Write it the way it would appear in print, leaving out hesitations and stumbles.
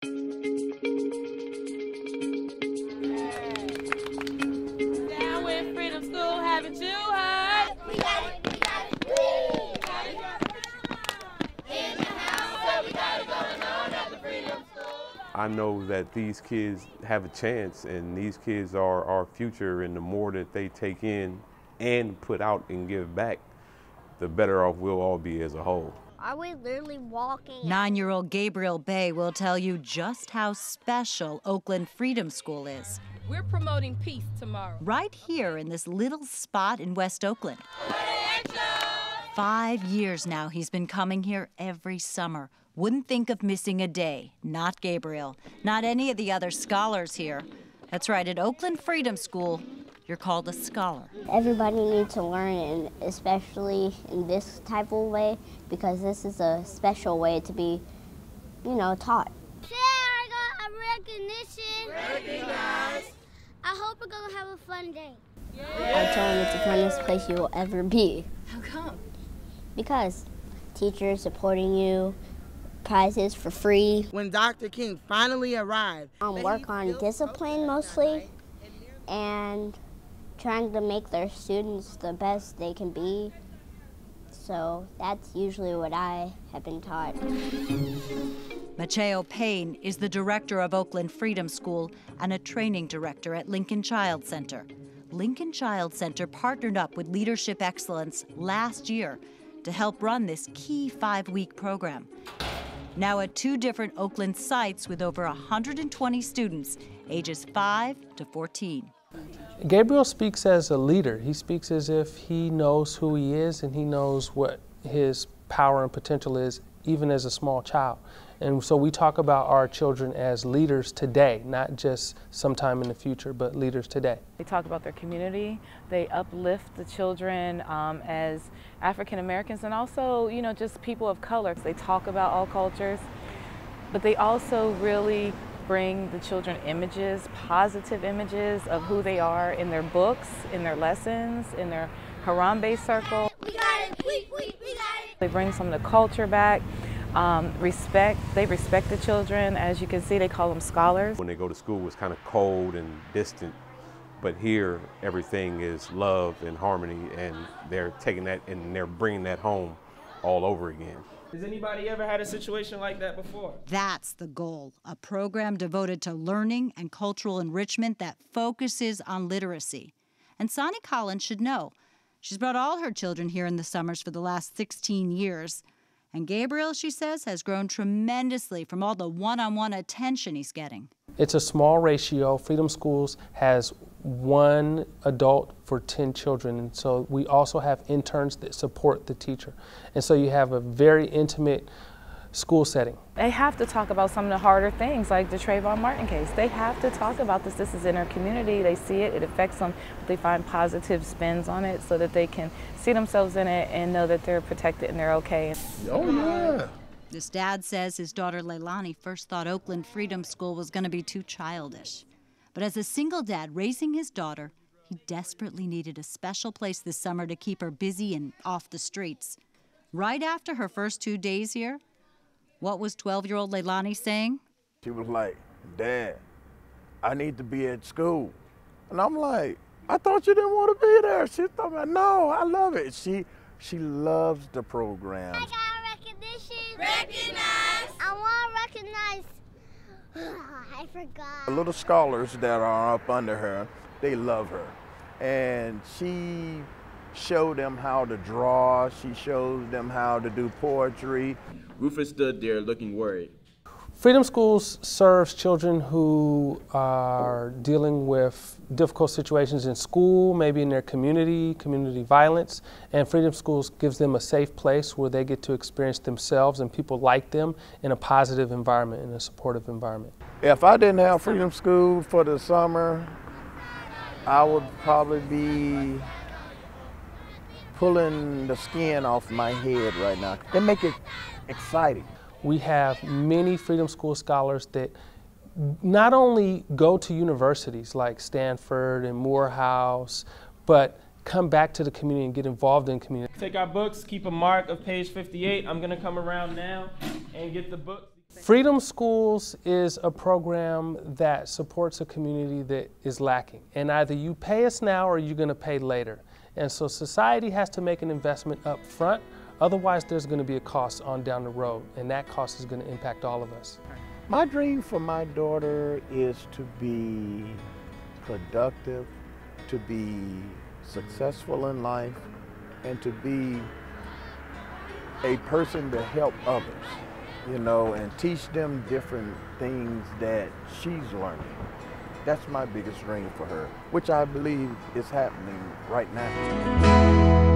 Down with Freedom School, haven't you heard? We got it, we got it, we got it. In the house, so we got it going on at the Freedom School. I know that these kids have a chance, and these kids are our future, and the more that they take in and put out and give back, the better off we'll all be as a whole. Are we literally walking? 9-year-old Gabriel Bay will tell you just how special Oakland Freedom School is. We're promoting peace tomorrow. Right here in this little spot in West Oakland. 5 years now he's been coming here every summer. Wouldn't think of missing a day. Not Gabriel. Not any of the other scholars here. That's right, at Oakland Freedom School, you're called a scholar. Everybody needs to learn, and especially in this type of way, because this is a special way to be, taught. Yeah, I got a recognition. Recognize. I hope we're gonna have a fun day. I told him it's the funnest place you will ever be. How come? Because teachers supporting you, prizes for free. When Dr. King finally arrived, Work on discipline mostly, and trying to make their students the best they can be. So that's usually what I have been taught. Macheo Payne is the director of Oakland Freedom School and a training director at Lincoln Child Center. Lincoln Child Center partnered up with Leadership Excellence last year to help run this key 5-week program. Now at 2 different Oakland sites with over 120 students, ages 5 to 14. Gabriel speaks as a leader. He speaks as if he knows who he is and he knows what his power and potential is, even as a small child. And so we talk about our children as leaders today, not just sometime in the future, but leaders today. They talk about their community. They uplift the children as African Americans and also, just people of color. They talk about all cultures, but they also really bring the children images, positive images of who they are in their books, in their lessons, in their Harambe circle. We got it, we got it. They bring some of the culture back. Respect, they respect the children. As you can see, they call them scholars. When they go to school, it's kind of cold and distant, but here everything is love and harmony, and they're taking that and they're bringing that home all over again. Has anybody ever had a situation like that before? That's the goal, a program devoted to learning and cultural enrichment that focuses on literacy. And Sonny Collins should know. She's brought all her children here in the summers for the last 16 years. And Gabriel, she says, has grown tremendously from all the one-on-one attention he's getting. It's a small ratio. Freedom Schools has 1 adult for 10 children, and so we also have interns that support the teacher. And so you have a very intimate school setting. They have to talk about some of the harder things, like the Trayvon Martin case. They have to talk about this. This is in their community. They see it. It affects them. But they find positive spins on it so that they can see themselves in it and know that they're protected and they're okay. Oh, yeah. This dad says his daughter Leilani first thought Oakland Freedom School was going to be too childish. But as a single dad raising his daughter, he desperately needed a special place this summer to keep her busy and off the streets. Right after her first 2 days here, what was 12-year-old Leilani saying? She was like, Dad, I need to be at school. And I'm like, I thought you didn't want to be there. She thought, no, I love it. She loves the program. I got recognition. Recognize. I want to recognize. I forgot. The little scholars that are up under her, they love her. And she showed them how to draw. She shows them how to do poetry. Rufus stood there looking worried. Freedom Schools serves children who are dealing with difficult situations in school, maybe in their community violence, and Freedom Schools gives them a safe place where they get to experience themselves and people like them in a positive environment, in a supportive environment. If I didn't have Freedom School for the summer, I would probably be pulling the skin off my head right now. They make it exciting. We have many Freedom School scholars that not only go to universities like Stanford and Morehouse, but come back to the community and get involved in community. Take our books, keep a mark of page 58. I'm gonna come around now and get the book. Freedom Schools is a program that supports a community that is lacking. And either you pay us now or you're going to pay later. And so society has to make an investment up front. Otherwise, there's going to be a cost on down the road. And that cost is going to impact all of us. My dream for my daughter is to be productive, to be successful in life, and to be a person to help others, you know, and teach them different things that she's learning. That's my biggest dream for her, which I believe is happening right now.